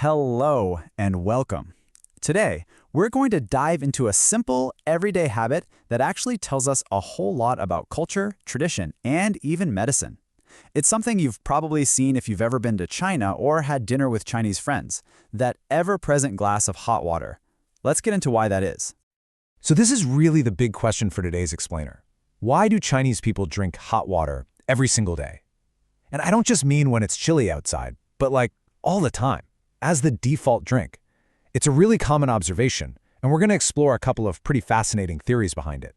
Hello and welcome. Today, we're going to dive into a simple, everyday habit that actually tells us a whole lot about culture, tradition, and even medicine. It's something you've probably seen if you've ever been to China or had dinner with Chinese friends, that ever-present glass of hot water. Let's get into why that is. So this is really the big question for today's explainer. Why do Chinese people drink hot water every single day? And I don't just mean when it's chilly outside, but like all the time, as the default drink. It's a really common observation, and we're going to explore a couple of pretty fascinating theories behind it.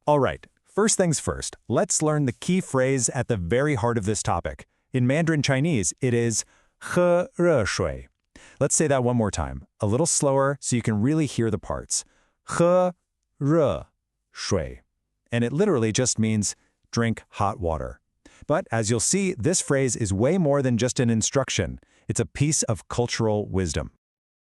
All right, first things first, let's learn the key phrase at the very heart of this topic. In Mandarin Chinese, it is 喝热水. Let's say that one more time, a little slower so you can really hear the parts. 喝热水. And it literally just means drink hot water. But as you'll see, this phrase is way more than just an instruction. It's a piece of cultural wisdom.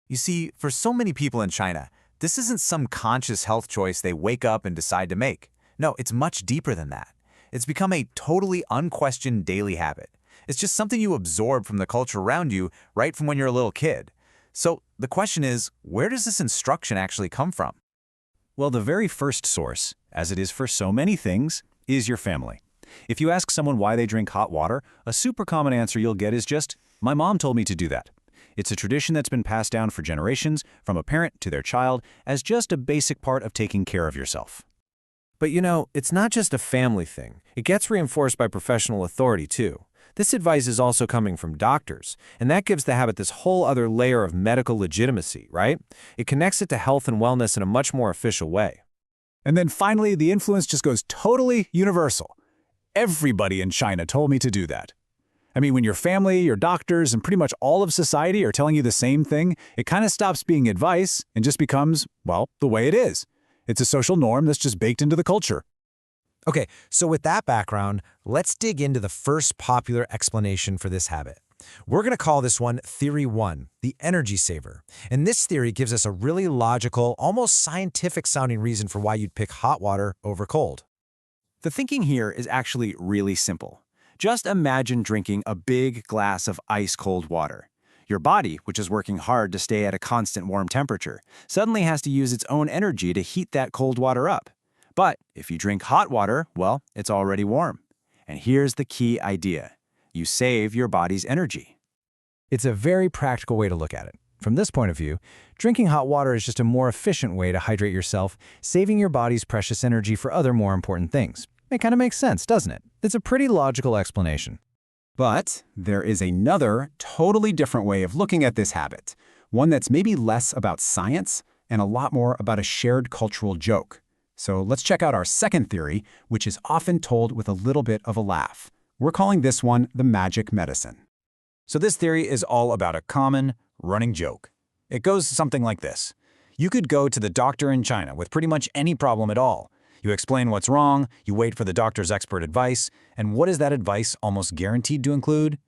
You see, for so many people in China, this isn't some conscious health choice they wake up and decide to make. No, it's much deeper than that. It's become a totally unquestioned daily habit. It's just something you absorb from the culture around you right from when you're a little kid. So the question is, where does this instruction actually come from? Well, the very first source, as it is for so many things, is your family. If you ask someone why they drink hot water, a super common answer you'll get is just, "My mom told me to do that." It's a tradition that's been passed down for generations, from a parent to their child, as just a basic part of taking care of yourself. But you know, it's not just a family thing. It gets reinforced by professional authority too. This advice is also coming from doctors, and that gives the habit this whole other layer of medical legitimacy, right? It connects it to health and wellness in a much more official way. And then finally, the influence just goes totally universal. Everybody in China told me to do that. I mean, when your family, your doctors, and pretty much all of society are telling you the same thing, it kind of stops being advice and just becomes, well, the way it is. It's a social norm that's just baked into the culture. Okay, so with that background, let's dig into the first popular explanation for this habit. We're going to call this one Theory 1, the energy saver. And this theory gives us a really logical, almost scientific-sounding reason for why you'd pick hot water over cold. The thinking here is actually really simple. Just imagine drinking a big glass of ice-cold water. Your body, which is working hard to stay at a constant warm temperature, suddenly has to use its own energy to heat that cold water up. But if you drink hot water, well, it's already warm. And here's the key idea. You save your body's energy. It's a very practical way to look at it. From this point of view, drinking hot water is just a more efficient way to hydrate yourself, saving your body's precious energy for other more important things. It kind of makes sense, doesn't it? It's a pretty logical explanation. But there is another, totally different way of looking at this habit, one that's maybe less about science and a lot more about a shared cultural joke. So let's check out our second theory, which is often told with a little bit of a laugh. We're calling this one the magic medicine. So this theory is all about a common, running joke. It goes something like this. You could go to the doctor in China with pretty much any problem at all. You explain what's wrong, you wait for the doctor's expert advice, and what is that advice almost guaranteed to include?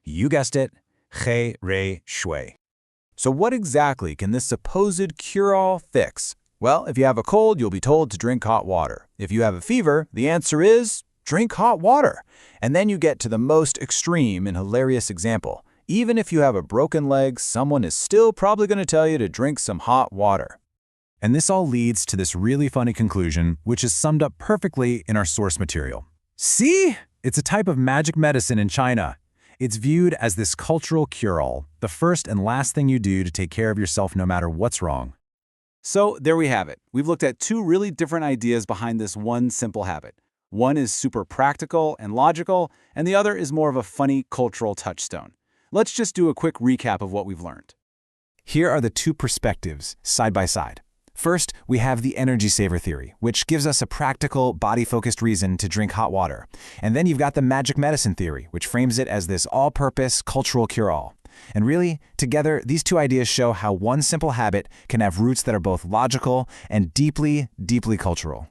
You guessed it, shui. So what exactly can this supposed cure-all fix? Well, if you have a cold, you'll be told to drink hot water. If you have a fever, the answer is drink hot water. And then you get to the most extreme and hilarious example. Even if you have a broken leg, someone is still probably going to tell you to drink some hot water. And this all leads to this really funny conclusion, which is summed up perfectly in our source material. See? It's a type of magic medicine in China. It's viewed as this cultural cure-all, the first and last thing you do to take care of yourself no matter what's wrong. So there we have it. We've looked at two really different ideas behind this one simple habit. One is super practical and logical, and the other is more of a funny cultural touchstone. Let's just do a quick recap of what we've learned. Here are the two perspectives, side by side. First, we have the energy saver theory, which gives us a practical, body-focused reason to drink hot water. And then you've got the magic medicine theory, which frames it as this all-purpose cultural cure-all. And really, together, these two ideas show how one simple habit can have roots that are both logical and deeply, deeply cultural.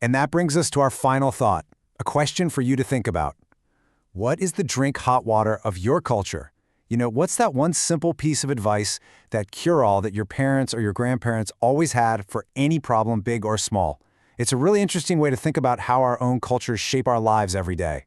And that brings us to our final thought, a question for you to think about. What is the drink hot water of your culture? You know, what's that one simple piece of advice, that cure-all that your parents or your grandparents always had for any problem, big or small? It's a really interesting way to think about how our own cultures shape our lives every day.